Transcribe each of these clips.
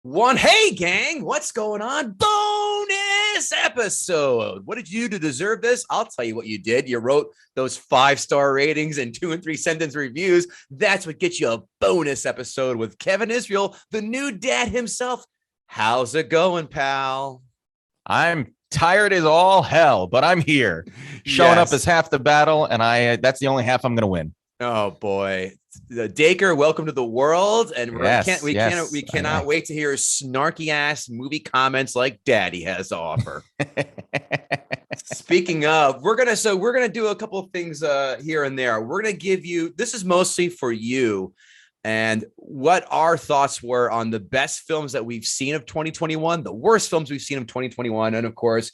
One, hey gang, what's going on? Bonus episode. What did you do to deserve this? I'll tell you what you did. You wrote those 5-star ratings and 2 and 3 sentence reviews. That's what gets you a bonus episode with Kevin Israel, the new dad himself. How's it going, pal? I'm tired as all hell, but I'm here. Showing up is half the battle, and that's the only half I'm going to win. Oh boy, Dacre, welcome to the world, and we cannot wait to hear snarky ass movie comments like Daddy has to offer. Speaking of, we're gonna do a couple of things here and there. We're gonna give you, this is mostly for you, and what our thoughts were on the best films that we've seen of 2021, the worst films we've seen of 2021, and of course,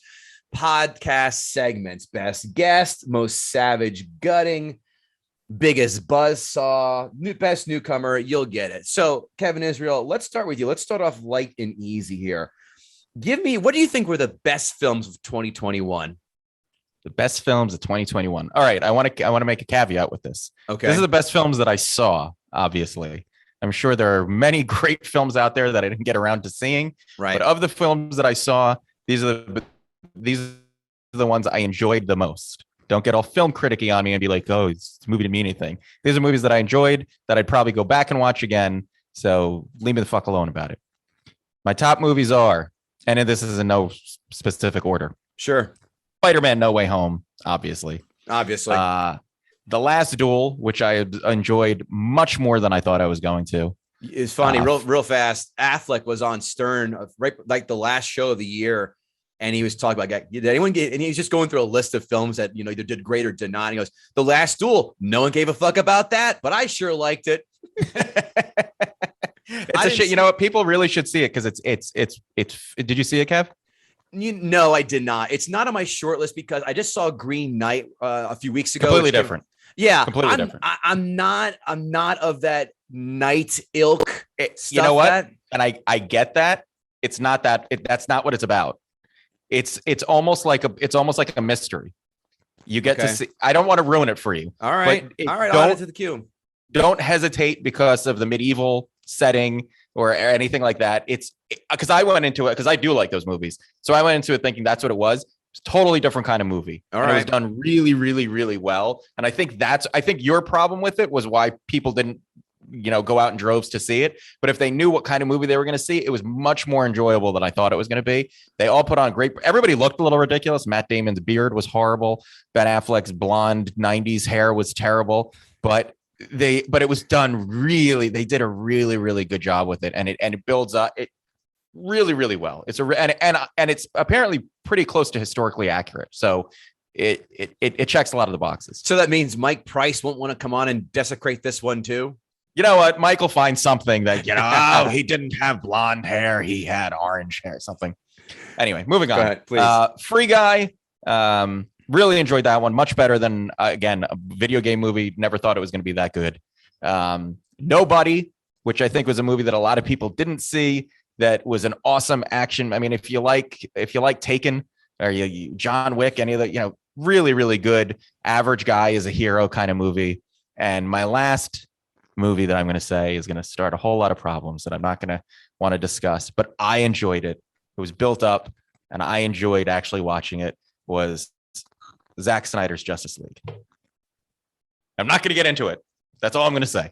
podcast segments: best guest, most savage gutting, biggest buzzsaw, best newcomer. You'll get it. So, Kevin Israel, let's start with you. Let's start off light and easy here. Give me, what do you think were the best films of 2021? The best films of 2021. All right, I want to make a caveat with this. Okay. This is the best films that I saw, obviously. I'm sure there are many great films out there that I didn't get around to seeing. Right. But of the films that I saw, these are the ones I enjoyed the most. Don't get all film criticky on me and be like, oh, this movie didn't mean anything. These are movies that I enjoyed that I'd probably go back and watch again. So leave me the fuck alone about it. My top movies are, and this is in no specific order. Sure. Spider-Man: No Way Home, obviously. The Last Duel, which I enjoyed much more than I thought I was going to. It's funny, real fast. Affleck was on Stern, right, like the last show of the year. And he was talking about, did anyone get, and he was just going through a list of films that, either did great or did not. He goes, The Last Duel, no one gave a fuck about that, but I sure liked it. It's a shit. You know what? People really should see it because it's, did you see it, Kev? No, I did not. It's not on my short list because I just saw Green Knight a few weeks ago. Completely different. Yeah. Completely different. I'm not of that Knight ilk. You know what? And I get that. It's not that, that's not what it's about. It's almost like a mystery. You get to see. I don't want to ruin it for you. All right. I'll add it to the queue. Don't hesitate because of the medieval setting or anything like that. It's because I went into it because I do like those movies. So I went into it thinking that's what it was. It's a totally different kind of movie. All right. It was done really, really, really well. And I think your problem with it was why people didn't go out in droves to see it. But if they knew what kind of movie they were going to see, it was much more enjoyable than I thought it was going to be. They all put on everybody looked a little ridiculous. Matt Damon's beard was horrible. Ben Affleck's blonde 90s hair was terrible, but it was done really, they did a really, really good job with it. And it builds up it really, really well. It's and it's apparently pretty close to historically accurate. So it checks a lot of the boxes. So that means Mike Price won't want to come on and desecrate this one too. You know what? Mike will find something that, he didn't have blonde hair. He had orange hair, something. Anyway, moving on. Go ahead, please. Free Guy. Really enjoyed that one. Much better than, again, a video game movie. Never thought it was going to be that good. Nobody, which I think was a movie that a lot of people didn't see. That was an awesome action. I mean, if you like Taken or John Wick, any of the, really, really good average guy is a hero kind of movie. And my last movie that I'm going to say is going to start a whole lot of problems that I'm not going to want to discuss, but I enjoyed it. It was built up and I enjoyed actually watching it, was Zack Snyder's Justice League. I'm not going to get into it. That's all I'm going to say.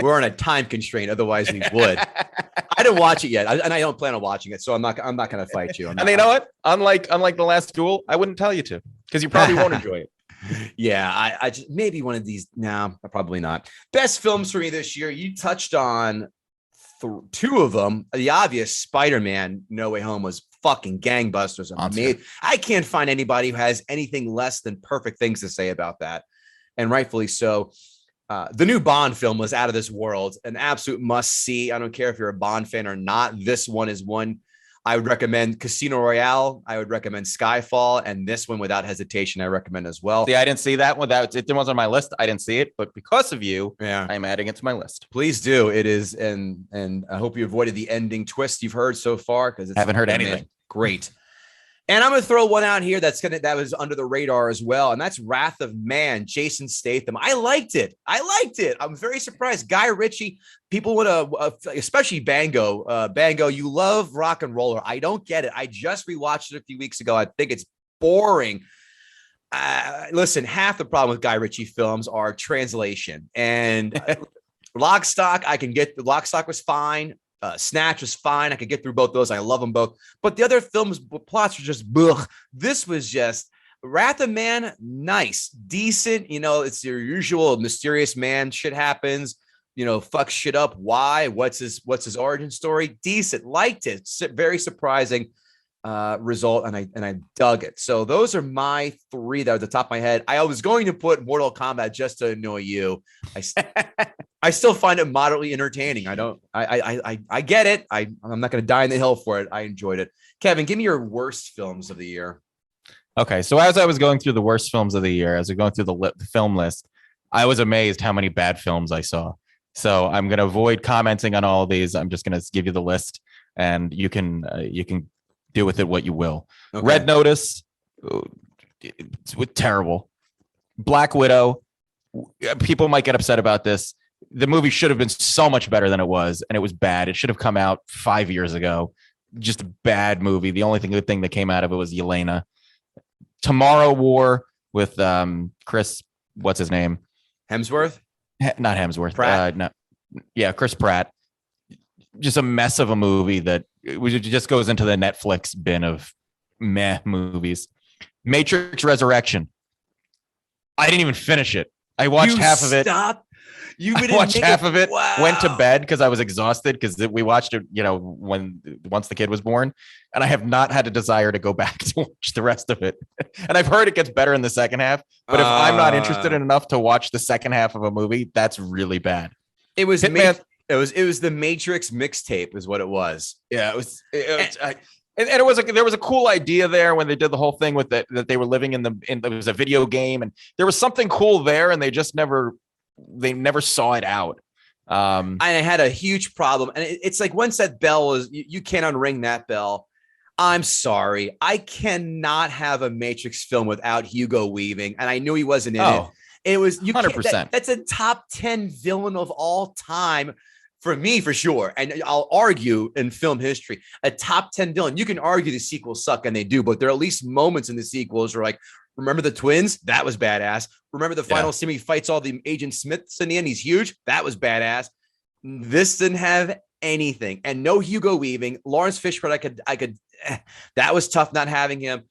We're on a time constraint. Otherwise we would. I didn't watch it yet. And I don't plan on watching it. So I'm not going to fight you. And you know what? Unlike The Last Duel, I wouldn't tell you to, because you probably won't enjoy it. Yeah, I just maybe one of these. No, probably not. Best films for me this year. You touched on two of them. The obvious, Spider-Man: No Way Home was fucking gangbusters. I can't find anybody who has anything less than perfect things to say about that, and rightfully so. The new Bond film was out of this world, an absolute must see. I don't care if you're a Bond fan or not. This one is one. I would recommend Casino Royale. I would recommend Skyfall, and this one, without hesitation, I recommend as well. See, I didn't see that one. It wasn't on my list. I didn't see it, but because of you, I'm adding it to my list. Please do. It is, and I hope you avoided the ending twist you've heard so far, because I haven't heard anything. Great. And I'm gonna throw one out here that was under the radar as well, and that's Wrath of Man, Jason Statham. I liked it. I'm very surprised. Guy Ritchie, people want to, especially Bango. Bango, you love Rock and Roller. I don't get it. I just rewatched it a few weeks ago. I think it's boring. Listen, half the problem with Guy Ritchie films are translation and Lock, Stock. I can get the Lock, Stock was fine. Snatch was fine. I could get through both those. I love them both. But the other films' plots were just, ugh. This was just Wrath of Man, nice, decent. It's your usual mysterious man. Shit happens. Fuck shit up. Why? What's his origin story? Decent. Liked it. Very surprising result, and I dug it. So those are my three that are at the top of my head. I was going to put Mortal Kombat just to annoy you. I still find it moderately entertaining. I get it. I'm not going to die in the hill for it. I enjoyed it. Kevin, give me your worst films of the year. Okay, so as I was going through the worst films of the year, as we're going through the film list, I was amazed how many bad films I saw. So I'm going to avoid commenting on all of these. I'm just going to give you the list, and you can do with it what you will. Okay. Red Notice, it's terrible. Black Widow, people might get upset about this. The movie should have been so much better than it was, and it was bad. It should have come out 5 years ago. Just a bad movie. The only good thing that came out of it was Yelena. Tomorrow War with Chris, what's his name? Hemsworth? Not Hemsworth. Pratt? No. Yeah, Chris Pratt. Just a mess of a movie that just goes into the Netflix bin of meh movies. Matrix Resurrection. I didn't even finish it. I watched half of it. I watched half of it. Wow. Went to bed because I was exhausted because we watched it, once the kid was born, and I have not had a desire to go back to watch the rest of it. And I've heard it gets better in the second half, but if I'm not interested enough to watch the second half of a movie, that's really bad. It was Hitman. It was the Matrix Mixtape, is what it was. Yeah, it was. And it was there was a cool idea there when they did the whole thing with that they were living in it was a video game, and there was something cool there, and they never saw it out. And I had a huge problem, and it's like once that bell is, you can't unring that bell. I'm sorry, I cannot have a Matrix film without Hugo Weaving, and I knew he wasn't in it. It was 100%. That's a top 10 villain of all time. For me, for sure. And I'll argue in film history, a top 10 villain. You can argue the sequels suck, and they do, but there are at least moments in the sequels where, like, remember the twins? That was badass. Remember the final scene he fights all the Agent Smiths in the end? He's huge. That was badass. This didn't have anything. And no Hugo Weaving. Lawrence Fishburne, I could that was tough not having him.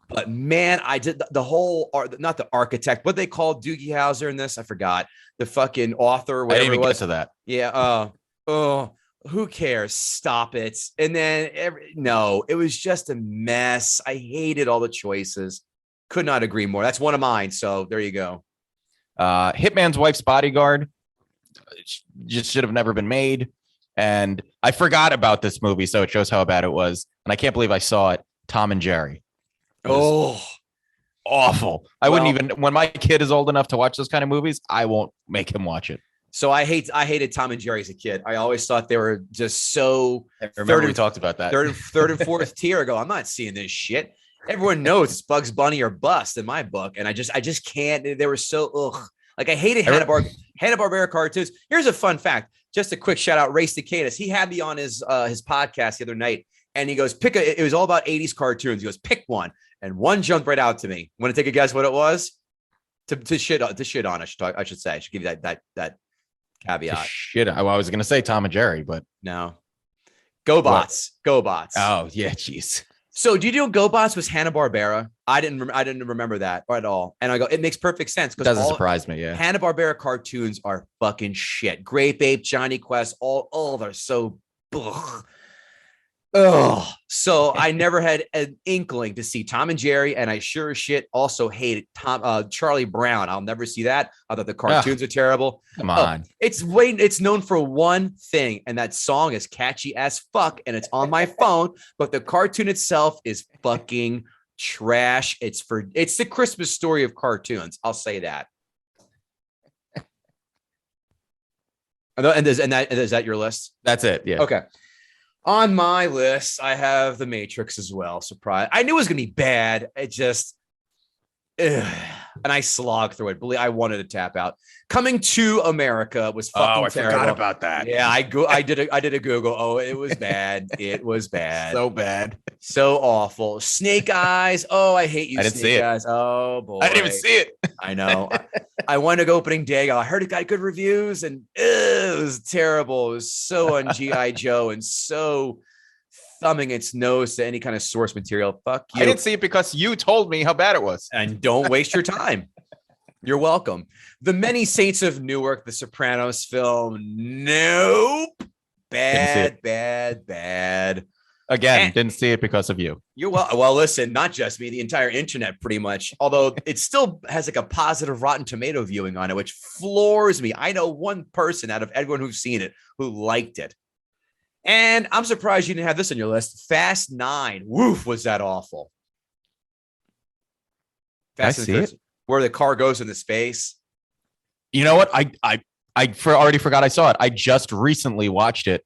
But man, I did the whole, not the architect, what they called Doogie Howser in this, I forgot. The fucking author, whatever I didn't even it was. get to that. Yeah. Who cares? Stop it. And then it was just a mess. I hated all the choices. Could not agree more. That's one of mine. So there you go. Hitman's Wife's Bodyguard just should have never been made. And I forgot about this movie, so it shows how bad it was. And I can't believe I saw it. Tom and Jerry. Awful. I wouldn't even, when my kid is old enough to watch those kind of movies, I won't make him watch it. So I hated Tom and Jerry as a kid. I always thought they were just so. I remember we talked about that. Third and fourth tier. I go, I'm not seeing this shit. Everyone knows it's Bugs Bunny or bust in my book, and I just can't. They were so like I hated Hanna-Barbera cartoons. Here's a fun fact. Just a quick shout out, Ray Cicadas. He had me on his podcast the other night, and he goes, it was all about 80s cartoons. He goes, pick one. And one jumped right out to me. Want to take a guess what it was? To shit on. I should say. I should give you that caveat. Shit. I was going to say Tom and Jerry, but no. GoBots. GoBots. Oh yeah, jeez. So do you know GoBots was Hanna-Barbera? I didn't remember that at all. And I go, it makes perfect sense because doesn't surprise me. Yeah. Hanna-Barbera cartoons are fucking shit. Grape Ape, Johnny Quest, all they're so. Ugh. Oh, so I never had an inkling to see Tom and Jerry, and I sure as shit also hated Charlie Brown. I'll never see that. I thought the cartoons are terrible. Come on. It's known for one thing, and that song is catchy as fuck, and it's on my phone, but the cartoon itself is fucking trash. It's the Christmas story of cartoons. I'll say that. And is that your list? That's it. Yeah. Okay. On my list, I have The Matrix as well. Surprise! I knew it was gonna be bad. It just, ugh. And I slogged through it. Believe I wanted to tap out. Coming to America was fucking terrible. Forgot about that. Yeah, I did a Google. Oh, it was bad. It was bad. So bad. So awful. Snake Eyes. Oh, I hate you. I didn't Snake see it. Eyes. Oh boy. I didn't even see it. I know. I went to go opening day. I heard it got good reviews, and it was terrible. It was so on GI Joe and so thumbing its nose to any kind of source material. Fuck you. I didn't see it because you told me how bad it was. And don't waste your time. You're welcome. The Many Saints of Newark, the Sopranos film. Nope. Bad. Again, didn't see it because of you. You're well, listen, not just me, the entire internet pretty much, although it still has like a positive Rotten Tomato viewing on it, which floors me. I know one person out of everyone who's seen it who liked it. And I'm surprised you didn't have this on your list. Fast 9. Woof, was that awful. Fast I see it. Where the car goes into space. You know what? I already forgot I saw it. I just recently watched it.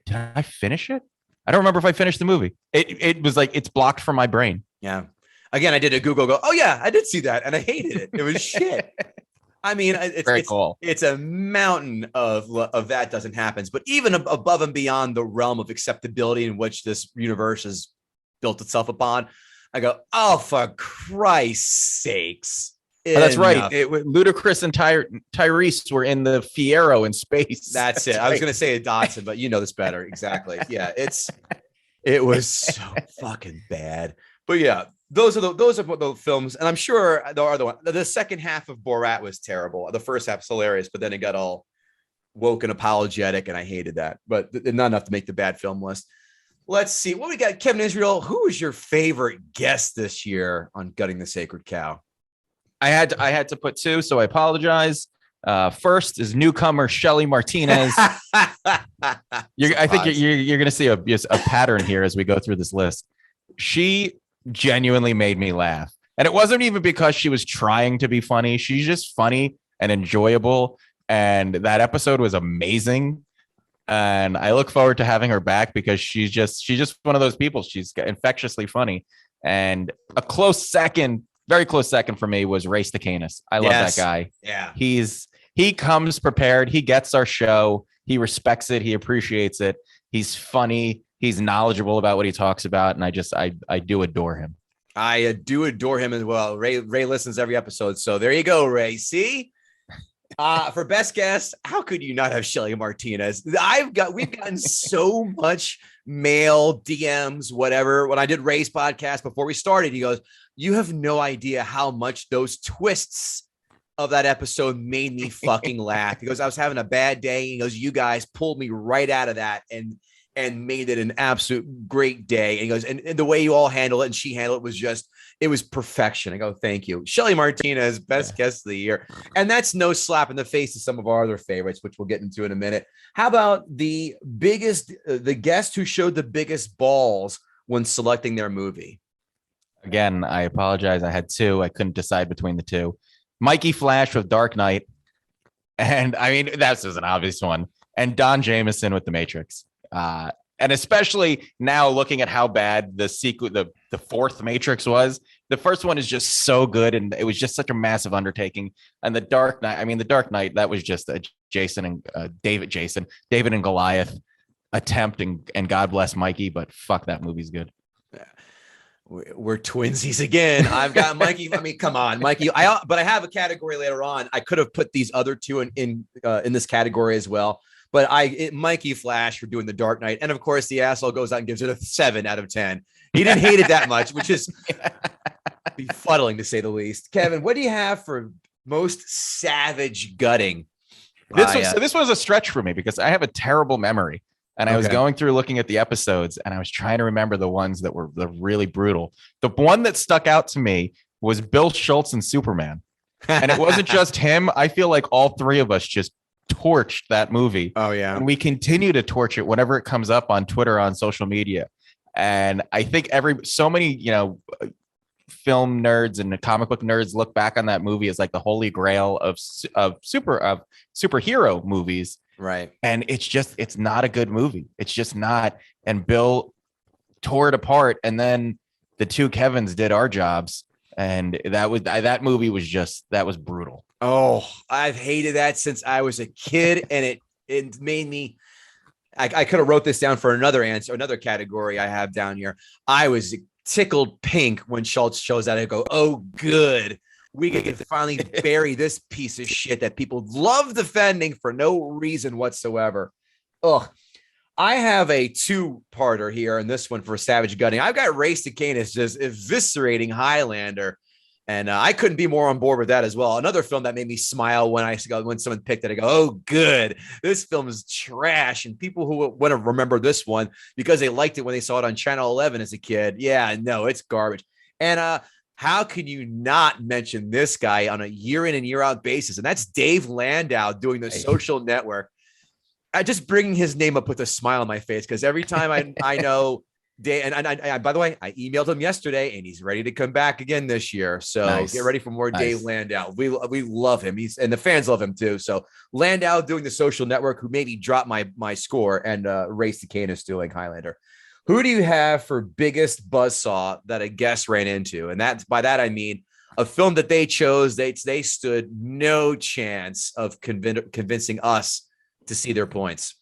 Did I finish it? I don't remember if I finished the movie. It was like, it's blocked from my brain. Yeah. Again, I did a Google go, oh yeah, I did see that. And I hated it. It was shit. I mean, it's cool. It's a mountain of that doesn't happen. But even above and beyond the realm of acceptability in which this universe has built itself upon, I go, oh, for Christ's sakes. Oh, that's right. Ludacris and Tyrese were in the Fiero in space. That's it. Right. I was going to say a Datsun, but you know this better. Exactly. Yeah, it was so fucking bad. But yeah, those are the films, and I'm sure there are the one. The second half of Borat was terrible. The first half's hilarious, but then it got all woke and apologetic, and I hated that. But not enough to make the bad film list. Let's see what we got. Kevin Israel, who was your favorite guest this year on Gutting the Sacred Cow? I had to put two, so I apologize. First is newcomer Shelly Martinez. I think you're going to see a pattern here as we go through this list. She genuinely made me laugh, and it wasn't even because she was trying to be funny. She's just funny and enjoyable, and that episode was amazing. And I look forward to having her back because she's just one of those people. She's infectiously funny. And a very close second for me was Ray Stacanis. I love that guy. Yeah. He comes prepared. He gets our show. He respects it. He appreciates it. He's funny. He's knowledgeable about what he talks about. And I do adore him. I do adore him as well. Ray listens every episode. So there you go, Ray. See? For best guest, how could you not have Shelly Martinez? We've gotten so much mail, DMs, whatever. When I did Ray's podcast before we started, he goes, you have no idea how much those twists of that episode made me fucking laugh. He goes, I was having a bad day. He goes, you guys pulled me right out of that and made it an absolute great day. And he goes, and the way you all handle it and she handled it was perfection. I go, thank you. Shelly Martinez, best guest of the year. And that's no slap in the face to some of our other favorites, which we'll get into in a minute. How about the guest who showed the biggest balls when selecting their movie? Again, I apologize. I had two. I couldn't decide between the two. Mikey Flash with Dark Knight. And I mean, that's just an obvious one. And Don Jameson with The Matrix. And especially now looking at how bad the fourth Matrix was, the first one is just so good. And it was just such a massive undertaking. And The Dark Knight, that was just a David and Goliath attempt, and God bless Mikey, but fuck, that movie's good. We're twinsies again. I've got Mikey. I mean, come on, Mikey. But I have a category later on. I could have put these other two in this category as well. But Mikey Flash for doing The Dark Knight. And of course, the asshole goes out and gives it a 7 out of 10. He didn't hate it that much, which is befuddling to say the least. Kevin, what do you have for most savage gutting? This was a stretch for me because I have a terrible memory. And I was going through looking at the episodes and I was trying to remember the ones that were really brutal. The one that stuck out to me was Bill Schultz and Superman. And it wasn't just him. I feel like all three of us just torched that movie. Oh yeah. And we continue to torch it whenever it comes up on Twitter, on social media. And I think so many, film nerds and comic book nerds look back on that movie as like the holy grail of superhero movies. Right. And it's not a good movie. It's just not. And Bill tore it apart. And then the two Kevins did our jobs. And that movie was that was brutal. Oh, I've hated that since I was a kid. And it made me, I could have wrote this down for another answer, another category I have down here. I was tickled pink when Schultz shows that. I go, oh, good. We can finally bury this piece of shit that people love defending for no reason whatsoever. Ugh. I have a two-parter here, and this one for Savage Gunning. I've got Race to Canis just eviscerating Highlander, and I couldn't be more on board with that as well. Another film that made me smile when someone picked it. I go, oh, good. This film is trash, and people who want to remember this one because they liked it when they saw it on Channel 11 as a kid. Yeah, no, it's garbage. And how can you not mention this guy on a year in and year out basis? And that's Dave Landau doing The Social Network. I just bringing his name up with a smile on my face because every time I know Dave, and I by the way, I emailed him yesterday and he's ready to come back again this year. So Get ready for more Dave Landau. We love him. And the fans love him too. So Landau doing The Social Network, who maybe dropped my score, and Race to Canis doing Highlander. Who do you have for biggest buzzsaw that a guest ran into? And by that, I mean a film that they chose. They stood no chance of convincing us to see their points.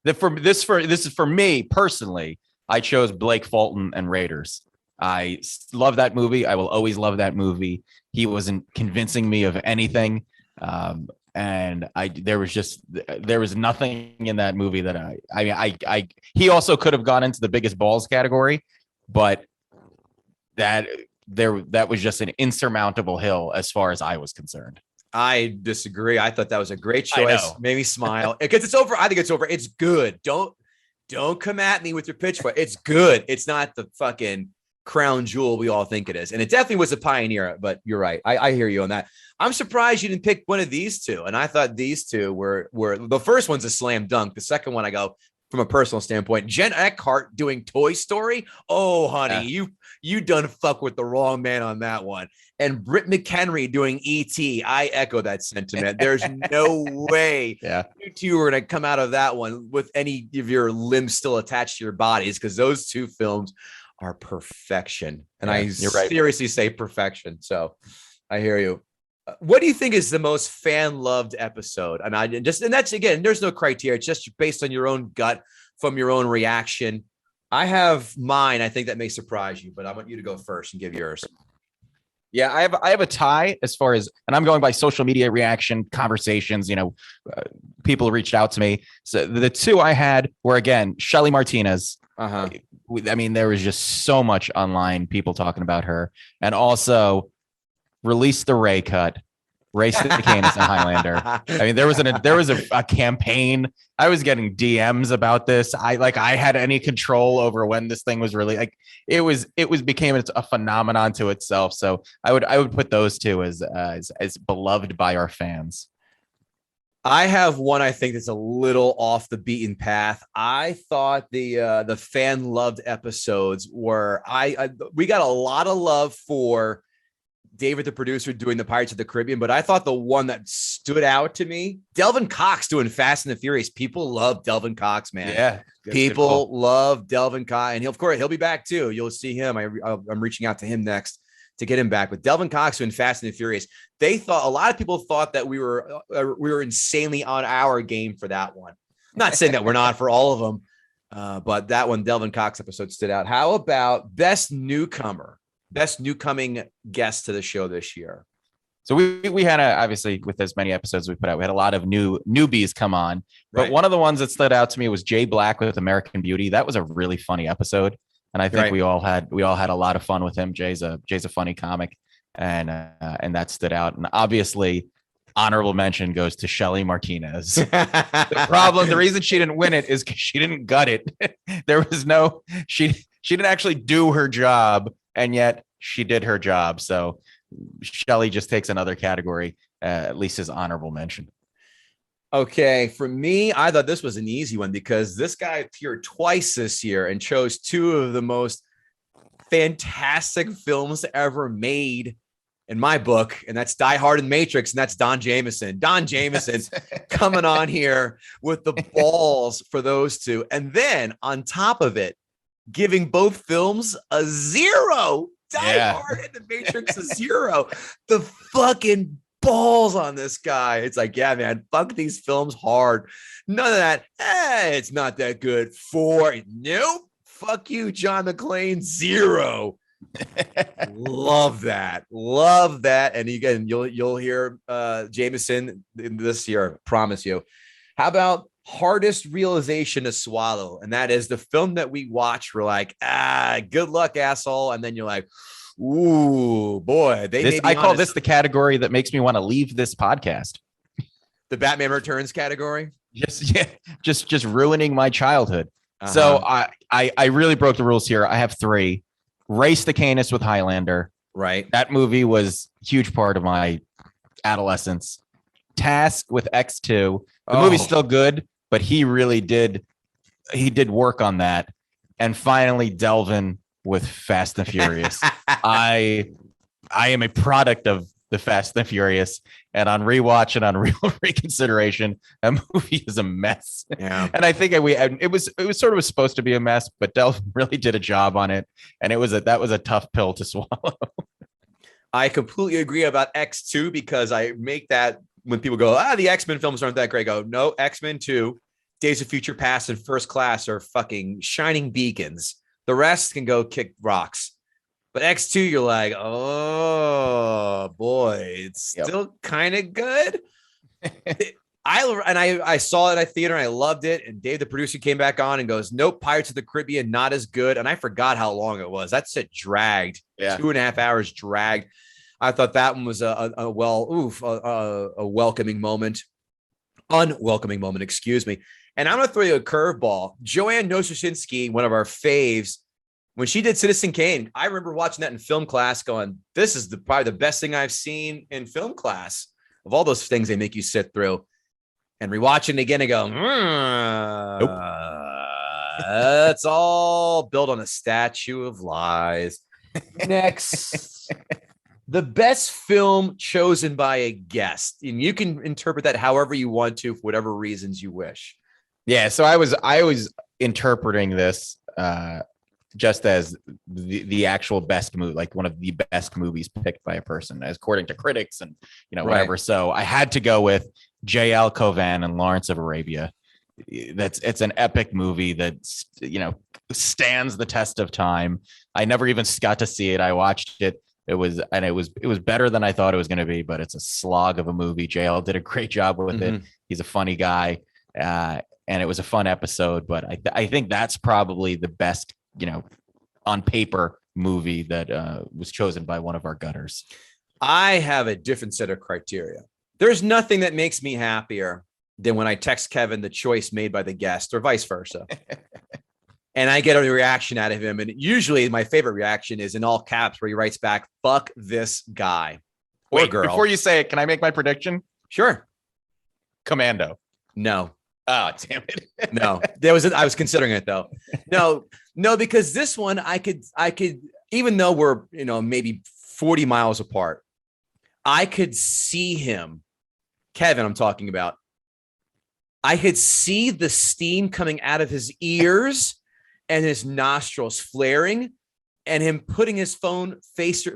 This is for me personally. I chose Blake Fulton and Raiders. I love that movie. I will always love that movie. He wasn't convincing me of anything. And there was nothing in that movie that he also could have gone into the biggest balls category, but that was just an insurmountable hill as far as I was concerned. I disagree. I thought that was a great choice. Made me smile because it's over. I think it's over. It's good. Don't come at me with your pitchfork. It's good. It's not the fucking crown jewel we all think it is. And it definitely was a pioneer, but you're right. I hear you on that. I'm surprised you didn't pick one of these two. And I thought these two were the first one's a slam dunk. The second one, I go from a personal standpoint, Jen Eckhart doing Toy Story. Oh, honey, you done fuck with the wrong man on that one. And Britt McHenry doing E.T. I echo that sentiment. There's no way you two are going to come out of that one with any of your limbs still attached to your bodies, because those two films are perfection. And I seriously say perfection. So I hear you. What do you think is the most fan-loved episode? And that's, again, there's no criteria. It's just based on your own gut from your own reaction. I have mine. I think that may surprise you, but I want you to go first and give yours. Yeah, I have a tie as far as, and I'm going by social media reaction, conversations, people reached out to me. So the two I had were, again, Shelly Martinez. I mean, there was just so much online, people talking about her, and also Release the Ray cut, Race to Canis and Highlander. I mean, there was a campaign. I was getting DMs about this. I had any control over when this thing was really it became a phenomenon to itself. So I would put those two as beloved by our fans. I have one I think that's a little off the beaten path. I thought the fan loved episodes were we got a lot of love for David, the producer, doing the Pirates of the Caribbean, but I thought the one that stood out to me, Delvin Cox doing Fast and the Furious. People love Delvin Cox, man. Yeah, people love Delvin Cox, and he'll be back too. You'll see him. I'm reaching out to him next to get him back. But Delvin Cox doing Fast and the Furious. A lot of people thought that we were insanely on our game for that one. I'm not saying that we're not for all of them, but that one, Delvin Cox episode, stood out. How about best newcomer? Best newcoming guest to the show this year. So we had obviously, with as many episodes we put out, we had a lot of newbies come on. But one of the ones that stood out to me was Jay Black with American Beauty. That was a really funny episode, and I think we all had a lot of fun with him. Jay's a funny comic, and that stood out. And obviously, honorable mention goes to Shelly Martinez. The reason she didn't win it is because she didn't gut it. She didn't actually do her job. And yet she did her job. So Shelly just takes another category, at least as honorable mention. Okay. For me, I thought this was an easy one because this guy appeared twice this year and chose two of the most fantastic films ever made. in my book, and that's Die Hard and Matrix, and that's Don Jameson. Don Jameson coming on here with the balls for those two. And then on top of it, giving both films a 0. Die Hard and the Matrix a 0. The fucking balls on this guy. It's like, yeah, man, fuck these films hard. None of that. It's not that good. 4. Nope. Fuck you, John McClane. 0. Love that. And again, you'll hear Jameson this year, I promise you. How about hardest realization to swallow? And that is the film that we watch. We're like, good luck, asshole. And then you're like, ooh, boy. I call this the category that makes me want to leave this podcast. The Batman Returns category. Just ruining my childhood. So I really broke the rules here. I have 3. Race the Canis with Highlander. Right. That movie was a huge part of my adolescence. Task with X2. The movie's still good, but he did work on that. And finally, Delvin with Fast and Furious. I am a product of the Fast and Furious, and on rewatch and on real reconsideration, that movie is a mess. Yeah, and I think it was sort of supposed to be a mess, but Delvin really did a job on it, and that was a tough pill to swallow. I completely agree about X2 because I make that when people go, the X-Men films aren't that great. I go, no, X-Men 2, Days of Future Past, and First Class are fucking shining beacons. The rest can go kick rocks. But X2, you're like, oh boy, it's still kind of good. I saw it at theater and I loved it. And Dave, the producer, came back on and goes, nope, Pirates of the Caribbean, not as good. And I forgot how long it was. That shit dragged. 2.5 hours dragged. I thought that one was a welcoming moment. Unwelcoming moment, excuse me. And I'm going to throw you a curveball. Joanne Nostraczynski, one of our faves, when she did Citizen Kane, I remember watching that in film class going, this is probably the best thing I've seen in film class of all those things they make you sit through. And rewatching it again and go, nope. That's all built on a statue of lies. Next, the best film chosen by a guest. And you can interpret that however you want to, for whatever reasons you wish. Yeah, so I was interpreting this just as the actual best movie, like one of the best movies picked by a person, as according to critics and whatever. Right. So I had to go with J.L. Covan and Lawrence of Arabia. It's an epic movie that stands the test of time. I never even got to see it. I watched it. It was better than I thought it was going to be, but it's a slog of a movie. JL did a great job with it. He's a funny guy, and it was a fun episode. But I think that's probably the best, on paper movie that was chosen by one of our gutters. I have a different set of criteria. There's nothing that makes me happier than when I text Kevin the choice made by the guest, or vice versa. And I get a reaction out of him. And usually my favorite reaction is in all caps, where he writes back, fuck this guy or girl. Before you say it, can I make my prediction? Sure. Commando. No. Oh, damn it. No, I was considering it though. No, because this one I could, even though we're, maybe 40 miles apart, I could see him, Kevin, I'm talking about. I could see the steam coming out of his ears and his nostrils flaring, and him putting his phone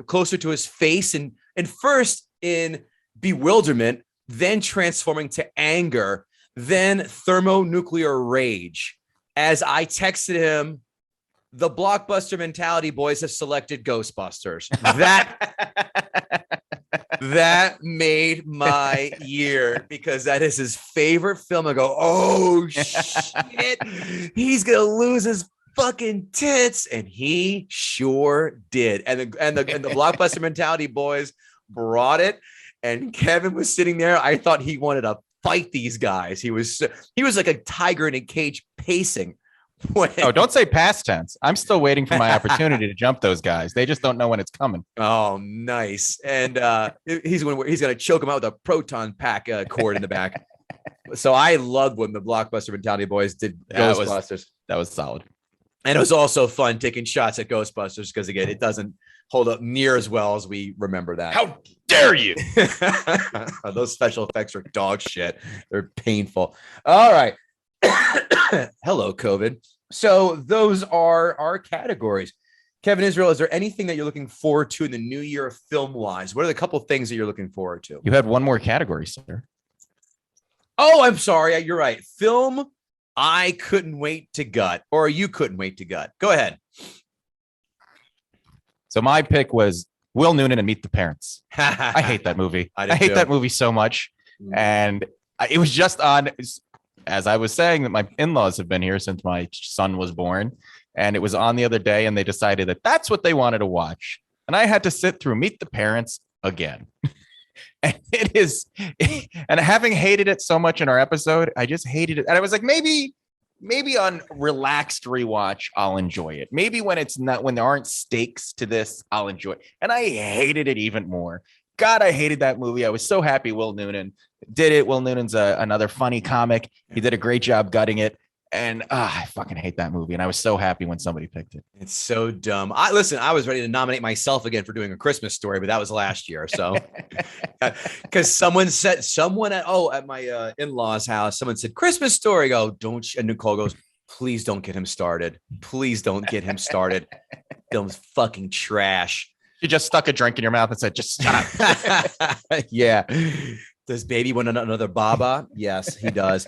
closer to his face, and first in bewilderment, then transforming to anger, then thermonuclear rage. As I texted him, the Blockbuster Mentality boys have selected Ghostbusters. That made my year, because that is his favorite film. I go, oh shit, he's gonna lose his fucking tits, and he sure did. And the Blockbuster Mentality boys brought it, and Kevin was sitting there. I thought he wanted to fight these guys. He was like a tiger in a cage pacing. Oh, don't say past tense. I'm still waiting for my opportunity to jump those guys. They just don't know when it's coming. Oh, nice. And he's going to choke him out with a proton pack cord in the back. So I loved when the Blockbuster Mentality boys did Ghostbusters. That was solid. And it was also fun taking shots at Ghostbusters because, again, it doesn't hold up near as well as we remember that. How dare you? Those special effects are dog shit. They're painful. All right. Hello, COVID. So those are our categories. Kevin Israel, is there anything that you're looking forward to in the new year film-wise? What are the couple things that you're looking forward to? You had one more category, sir. Oh, I'm sorry. You're right. Film I couldn't wait to gut, or you couldn't wait to gut. Go ahead. So my pick was Will Noonan and Meet the Parents. I hate that movie. I hate that movie so much. And it was just on, as I was saying, that my in-laws have been here since my son was born. And it was on the other day, and they decided that that's what they wanted to watch. And I had to sit through Meet the Parents again. And it is, and having hated it so much in our episode, I just hated it. And I was like, maybe on relaxed rewatch, I'll enjoy it. Maybe when it's not, when there aren't stakes to this, I'll enjoy it. And I hated it even more. God, I hated that movie. I was so happy Will Noonan did it. Will Noonan's another funny comic. He did a great job gutting it. And I fucking hate that movie. And I was so happy when somebody picked it. It's so dumb. I was ready to nominate myself again for doing A Christmas Story, but that was last year. So because someone at my in-laws house, someone said Christmas Story. Go, don't you? And Nicole goes, please don't get him started. Please don't get him started. Film's fucking trash. You just stuck a drink in your mouth and said, just shut up. Yeah. Does baby want another Baba? Yes, he does.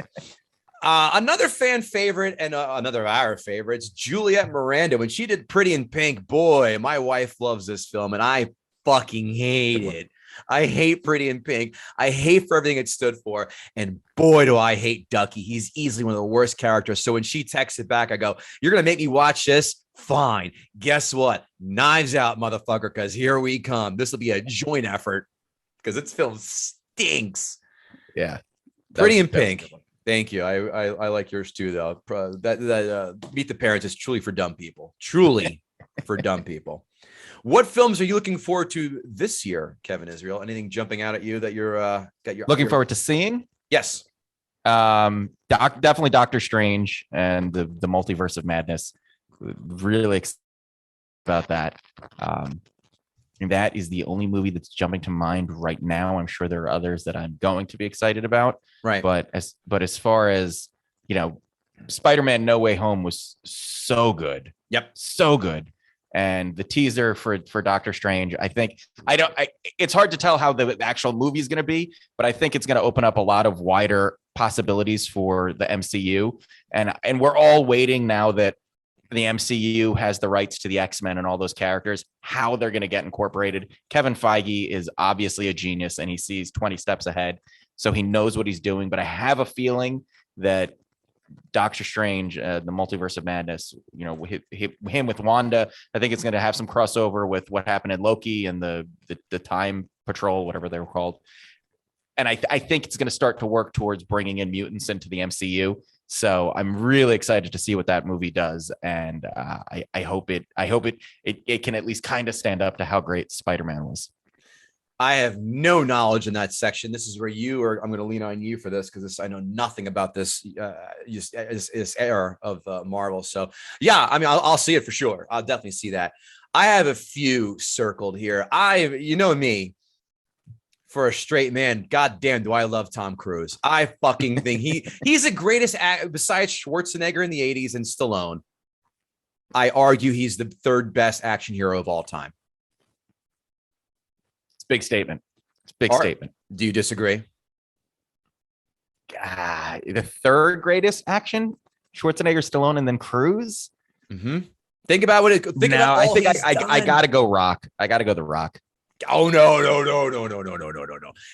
Another fan favorite and another of our favorites, Juliette Miranda, when she did Pretty in Pink. Boy, my wife loves this film, and I fucking hate it. I hate Pretty in Pink. I hate for everything it stood for. And boy, do I hate Ducky. He's easily one of the worst characters. So when she texted back, I go, you're going to make me watch this? Fine. Guess what? Knives out, motherfucker, because here we come. This will be a joint effort because this film stinks. Yeah. Pretty in Pink. Thank you. I like yours too, though. Meet the Parents is truly for dumb people. Truly for dumb people. What films are you looking forward to this year, Kevin Israel? Anything jumping out at you that you're looking forward to seeing? Yes. Definitely Doctor Strange and the Multiverse of Madness. Really excited about that. And that is the only movie that's jumping to mind right now. I'm sure there are others that I'm going to be excited about. Right. But as far as, Spider-Man No Way Home was so good. Yep. So good. And the teaser for Doctor Strange, it's hard to tell how the actual movie is going to be, but I think it's going to open up a lot of wider possibilities for the MCU. And we're all waiting now that the MCU has the rights to the X-Men and all those characters, how they're going to get incorporated. Kevin Feige is obviously a genius and he sees 20 steps ahead. So he knows what he's doing, but I have a feeling that Doctor Strange, the Multiverse of Madness, him with Wanda, I think it's going to have some crossover with what happened in Loki and the Time Patrol, whatever they were called. And I think it's going to start to work towards bringing in mutants into the MCU. So I'm really excited to see what that movie does, and I hope it can at least kind of stand up to how great Spider-Man was. I have no knowledge in that section. This is where I'm going to lean on you for this because I know nothing about this era of Marvel. So yeah, I mean, I'll see it for sure. I'll definitely see that. I have a few circled here. Me. For a straight man, goddamn, do I love Tom Cruise. I fucking think he's the greatest besides Schwarzenegger in the 80s and Stallone. I argue he's the third best action hero of all time. It's a big statement. Statement. Do you disagree? The third greatest action? Schwarzenegger, Stallone, and then Cruise? Mm-hmm. Think about what it. I gotta go Rock. I gotta go The Rock. Oh, no.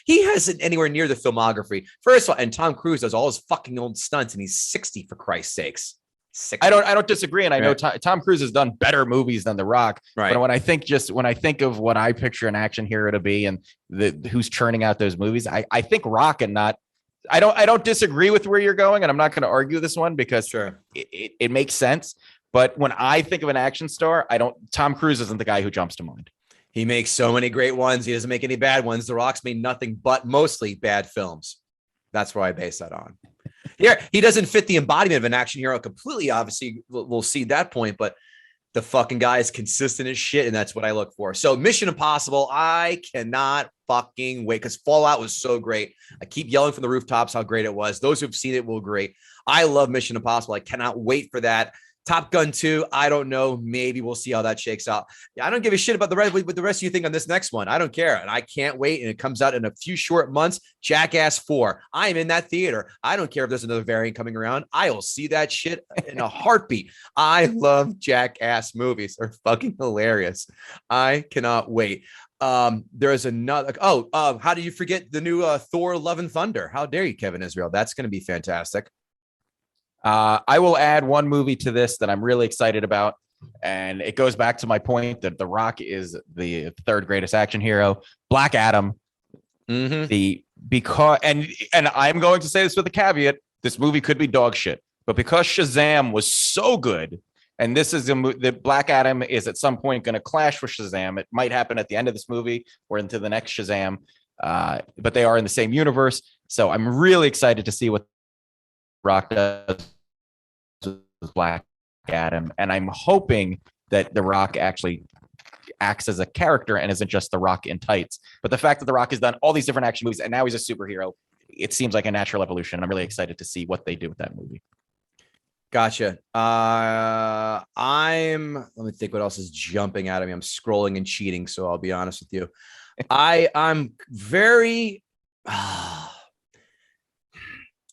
He hasn't anywhere near the filmography. First of all, and Tom Cruise does all his fucking old stunts and he's 60 for Christ's sakes. 60. I don't disagree. And I know Tom Cruise has done better movies than The Rock. Right. But when I think of what I picture an action hero to be and who's churning out those movies, I think Rock and not, I don't disagree with where you're going. And I'm not going to argue this one because it makes sense. But when I think of an action star, Tom Cruise isn't the guy who jumps to mind. He makes so many great ones. He doesn't make any bad ones. The Rock's made nothing but mostly bad films. That's where I base that on. Yeah, he doesn't fit the embodiment of an action hero completely. Obviously, we'll see that point, but the fucking guy is consistent as shit, and that's what I look for. So Mission Impossible, I cannot fucking wait because Fallout was so great. I keep yelling from the rooftops how great it was. Those who've seen it will agree. I love Mission Impossible. I cannot wait for that. Top Gun 2, I don't know. Maybe we'll see how that shakes out. I don't give a shit about the rest, what the rest of you think on this next one. I don't care. And I can't wait. And it comes out in a few short months. Jackass 4. I am in that theater. I don't care if there's another variant coming around. I will see that shit in a heartbeat. I love Jackass movies. They're fucking hilarious. I cannot wait. There's another. How do you forget the new Thor: Love and Thunder? How dare you, Kevin Israel? That's going to be fantastic. I will add one movie to this that I'm really excited about. And it goes back to my point that The Rock is the third greatest action hero. Black Adam. Because I'm going to say this with a caveat. This movie could be dog shit. But because Shazam was so good, and this is the Black Adam is at some point going to clash with Shazam. It might happen at the end of this movie or into the next Shazam. But they are in the same universe. So I'm really excited to see what Rock does with Black Adam, and I'm hoping that The Rock actually acts as a character and isn't just The Rock in tights. But the fact that The Rock has done all these different action movies and now he's a superhero, it seems like a natural evolution. I'm really excited to see what they do with that movie. Gotcha. Let me think what else is jumping out of me. I'm scrolling and cheating, so I'll be honest with you. I'm very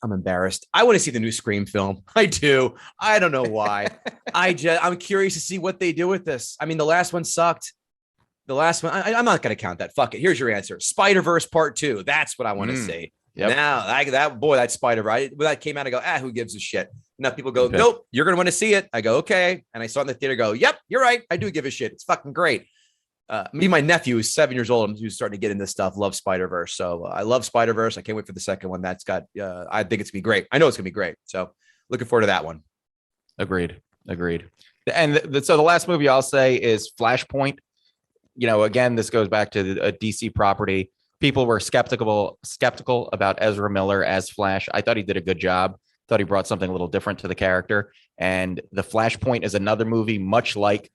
I'm embarrassed. I want to see the new Scream film. I do. I don't know why. I'm curious to see what they do with this. I mean, the last one sucked. The last one, I'm not going to count that. Fuck it. Here's your answer. Spider-Verse Part 2. That's what I want to see. Yep. Now, that Spider-Verse, when that came out, I go, who gives a shit? Enough people go, nope, you're going to want to see it. I go, okay. And I saw it in the theater, go, yep, you're right. I do give a shit. It's fucking great. My nephew who's 7 years old, who's starting to get into stuff, loves Spider-Verse. So I love Spider-Verse. I can't wait for the second one. That's got, I think it's gonna be great. I know it's gonna be great. So looking forward to that one. Agreed. And so the last movie I'll say is Flashpoint. You know, again, this goes back to a DC property. People were skeptical about Ezra Miller as Flash. I thought he did a good job. Thought he brought something a little different to the character. And the Flashpoint is another movie, much like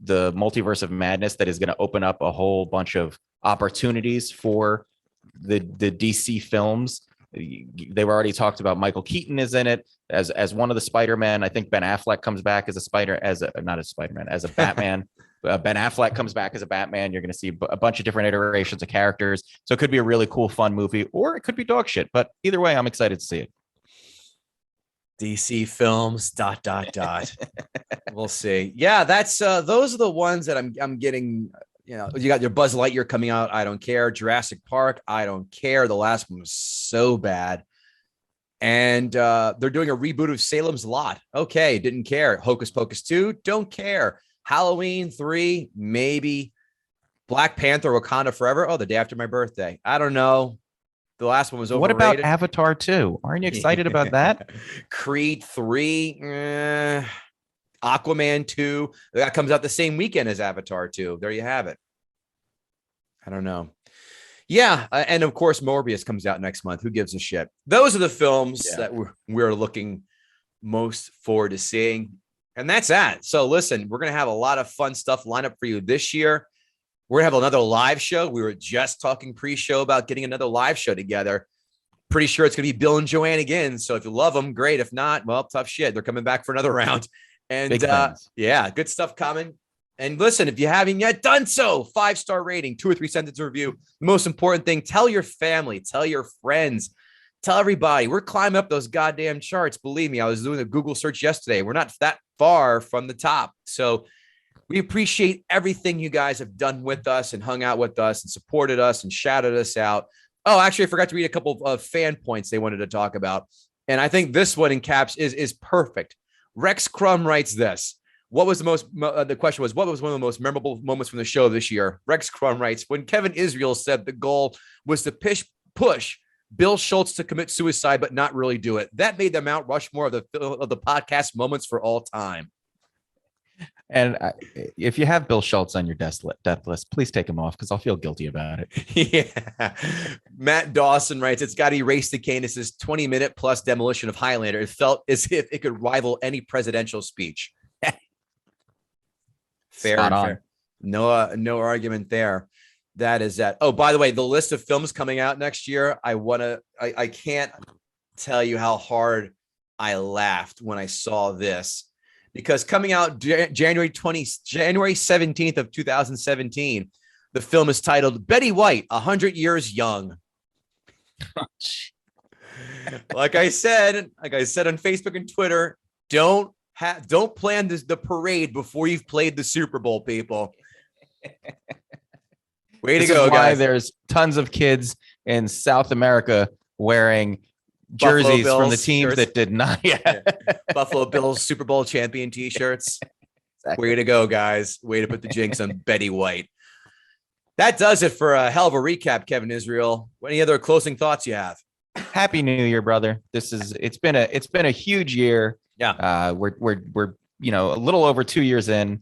the Multiverse of Madness, that is going to open up a whole bunch of opportunities for the DC films. They were already talked about. Michael Keaton is in it as one of the Spider-Man. I think Ben Affleck comes back as a Batman. Ben Affleck comes back as a Batman. You're going to see a bunch of different iterations of characters. So it could be a really cool, fun movie, or it could be dog shit. But either way, I'm excited to see it. DC films, ... We'll see. Yeah, that's those are the ones that I'm getting. You know, you got your Buzz Lightyear coming out. I don't care. Jurassic Park. I don't care. The last one was so bad. And they're doing a reboot of Salem's Lot. Okay, didn't care. Hocus Pocus 2, don't care. Halloween 3, maybe. Black Panther, Wakanda Forever. Oh, the day after my birthday. I don't know. The last one was overrated. What about Avatar 2? Aren't you excited about that? Creed 3. Aquaman 2. That comes out the same weekend as Avatar 2. There you have it. I don't know. Yeah. And of course, Morbius comes out next month. Who gives a shit? Those are the films that we're looking most forward to seeing. And that's that. So listen, we're going to have a lot of fun stuff lined up for you this year. We're going to have another live show. We were just talking pre-show about getting another live show together. Pretty sure it's going to be Bill and Joanne again. So if you love them, great. If not, well, tough shit. They're coming back for another round. And good stuff coming. And listen, if you haven't yet done so, 5-star rating, 2 or 3 sentence review. The most important thing, tell your family, tell your friends, tell everybody. We're climbing up those goddamn charts. Believe me, I was doing a Google search yesterday. We're not that far from the top. So we appreciate everything you guys have done with us and hung out with us and supported us and shouted us out. Oh, actually, I forgot to read a couple of fan points they wanted to talk about. And I think this one in caps is perfect. Rex Crum writes this. The question was, what was one of the most memorable moments from the show this year? Rex Crum writes, when Kevin Israel said the goal was to push Bill Schultz to commit suicide, but not really do it. That made the Mount Rushmore of the podcast moments for all time. And if you have Bill Schultz on your death list, please take him off because I'll feel guilty about it. Yeah. Matt Dawson writes, it's got to erase the Canis's 20-minute plus demolition of Highlander. It felt as if it could rival any presidential speech. Fair and fair. No argument there. That is that. Oh, by the way, the list of films coming out next year, I can't tell you how hard I laughed when I saw this. Because coming out January 17th of 2017, the film is titled Betty White, 100 Years Young. Like I said on Facebook and Twitter, don't plan the parade before you've played the Super Bowl, people. Way to go, guys. There's tons of kids in South America wearing jerseys from the teams shirts that did not Buffalo Bills Super Bowl champion t-shirts. Exactly. Way to go, guys. Way to put the jinx on Betty White. That does it for a hell of a recap, Kevin Israel. Any other closing thoughts you have? Happy New Year, brother. It's been a huge year. Yeah. We're a little over 2 years in.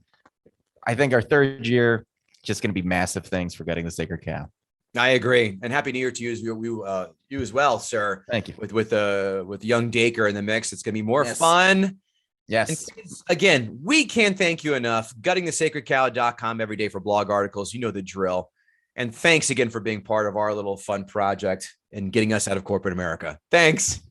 I think our third year just going to be massive things for getting the Sacred Cow. I agree, and Happy New Year to you as well, sir. Thank you. With young Dacre in the mix, it's gonna be more fun. Yes. And again, we can't thank you enough. GuttingTheSacredCow.com every day for blog articles. You know the drill. And thanks again for being part of our little fun project and getting us out of corporate America. Thanks.